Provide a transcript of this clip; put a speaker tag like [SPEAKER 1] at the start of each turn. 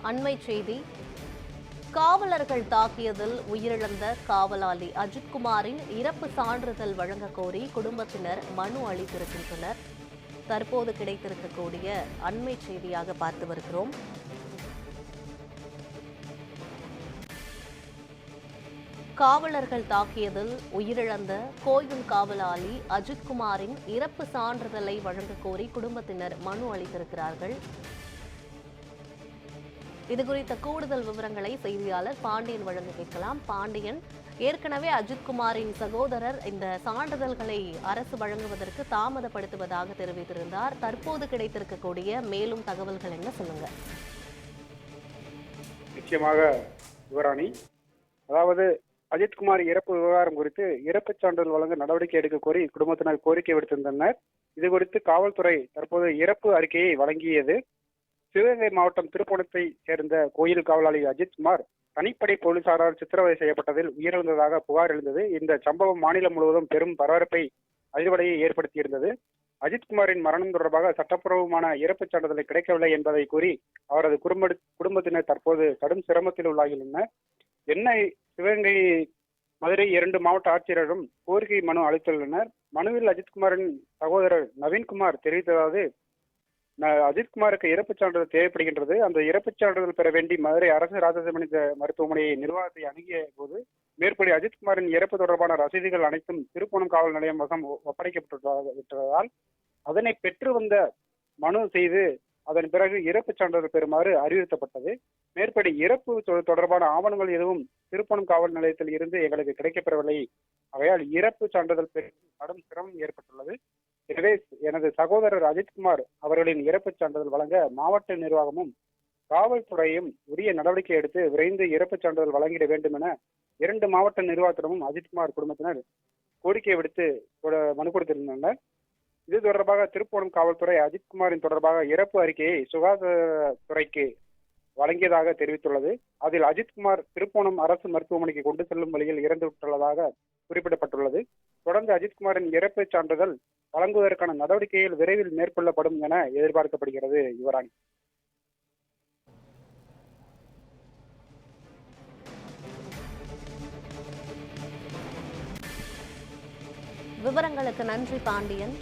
[SPEAKER 1] அண்மை செய்தி. காவலர்கள் தாக்கியதில் உயிரிழந்த காவலாளி அஜித்குமாரின் இறப்பு சான்றிதழ் வழங்க கோரி குடும்பத்தினர் மனு அளித்திருக்கின்றனர். தற்போது கிடைத்திருக்கக்கூடிய அண்மை செய்தியாக பார்த்து வருகிறோம். காவலர்கள் தாக்கியதில் உயிரிழந்த கோயில் காவலாளி அஜித்குமாரின் இறப்பு சான்றிதழை வழங்க கோரி குடும்பத்தினர் மனு அளித்திருக்கிறார்கள். இதுகுறித்த கூடுதல் விவரங்களை செய்தியாளர் பாண்டியன் வழங்க கேட்கலாம். பாண்டியன், ஏற்கனவே அஜித்குமாரின் சகோதரர் இந்த சான்றிதழ்களை அரசு வழங்குவதற்கு தாமதப்படுத்துவதாக தெரிவித்திருந்தார். தற்போது கிடைத்திருக்கக்கூடிய மேலும் தகவல்கள் என்ன, சொல்லுங்க.
[SPEAKER 2] நிச்சயமாக யுவராணி, அதாவது அஜித்குமார் இறப்பு விவகாரம் குறித்து இறப்புச் சான்றிதழ் வழங்க நடவடிக்கை எடுக்க கோரி குடும்பத்தினர் கோரிக்கை விடுத்திருந்தனர். இது குறித்து காவல்துறை தற்போது இறப்பு அறிக்கையை வழங்கியது. சிவகங்கை மாவட்டம் திருப்புவனத்தை சேர்ந்த கோயில் காவலாளி அஜித்குமார் தனிப்படை போலீசாரால் சித்திரவதை செய்யப்பட்டதில் உயிரிழந்ததாக புகார் எழுந்தது. இந்த சம்பவம் மாநிலம் முழுவதும் பெரும் பரபரப்பை அதிர்வலையை ஏற்படுத்தியிருந்தது. அஜித்குமாரின் மரணம் தொடர்பாக சட்டப்பூர்வமான இறப்புச் சான்றிதழை கிடைக்கவில்லை என்பதை கூறி அவரது குடும்பத்தினர் தற்போது கடும் சிரமத்தில் உள்ளாகியுள்ளனர். சென்னை, சிவகங்கை, மதுரை 2 மாவட்ட ஆட்சியரும் கோரிக்கை மனு அளித்துள்ளனர். மனுவில் அஜித்குமாரின் சகோதரர் நவீன்குமார் தெரிவித்ததாவது, அஜித்குமாருக்கு இறப்புச் சான்றிதழ் தேவைப்படுகின்றது. அந்த இறப்புச் சான்றிதழ் பெற வேண்டி மதுரை அரசு ராஜாஜி மருத்துவமனை நிர்வாகத்தை அணுகிய போது மேற்படி அஜித்குமாரின் இறப்பு தொடர்பான ரசீதுகள் அனைத்தும் திருப்புவனம் காவல் நிலையம் வசம் ஒப்படைக்கப்பட்டுள்ளதால் அதனை பெற்று வந்த மனு செய்து அதன் பிறகு இறப்புச் சான்றிதழ் பெறுமாறு அறிவுறுத்தப்பட்டது. மேற்படி இறப்பு தொடர்பான ஆவணங்கள் எதுவும் திருப்புவனம் காவல் நிலையத்தில் இருந்து எங்களுக்கு கிடைக்கப்பெறவில்லை. ஆகையால் இறப்பு சான்றிதழ் பெறும் கடும் சிரமம் ஏற்பட்டுள்ளது. எனவே எனது சகோதரர் அஜித்குமார் அவர்களின் இறப்புச் சான்றிதழ் வழங்க மாவட்ட நிர்வாகமும் காவல்துறையும் உரிய நடவடிக்கை எடுத்து விரைந்து இறப்புச் சான்றிதழ் வழங்கிட வேண்டும் என 2 மாவட்ட நிர்வாகத்திடமும் அஜித்குமார் குடும்பத்தினர் கோரிக்கை விடுத்து மனு கொடுத்திருந்தனர். இது தொடர்பாக திருப்புவனம் காவல்துறை அஜித்குமாரின் தொடர்பாக இறப்பு அறிக்கையை சுகாதாரத்துறைக்கு வழங்கியதாக தெரிவித்துள்ளது. அதில் அஜித்குமார் திருப்புவனம் அரசு மருத்துவமனைக்கு கொண்டு செல்லும் வழியில் இறந்துவிட்டுள்ளதாக குறிப்பிடப்பட்டுள்ளது. தொடர்ந்து அஜித்குமாரின் இறப்புச் சான்றிதழ் வழங்குவதற்கான நடவடிக்கைகள் விரைவில் மேற்கொள்ளப்படும் என எதிர்பார்க்கப்படுகிறது. யுவராணி,
[SPEAKER 1] விவரங்களுக்கு நன்றி பாண்டியன்.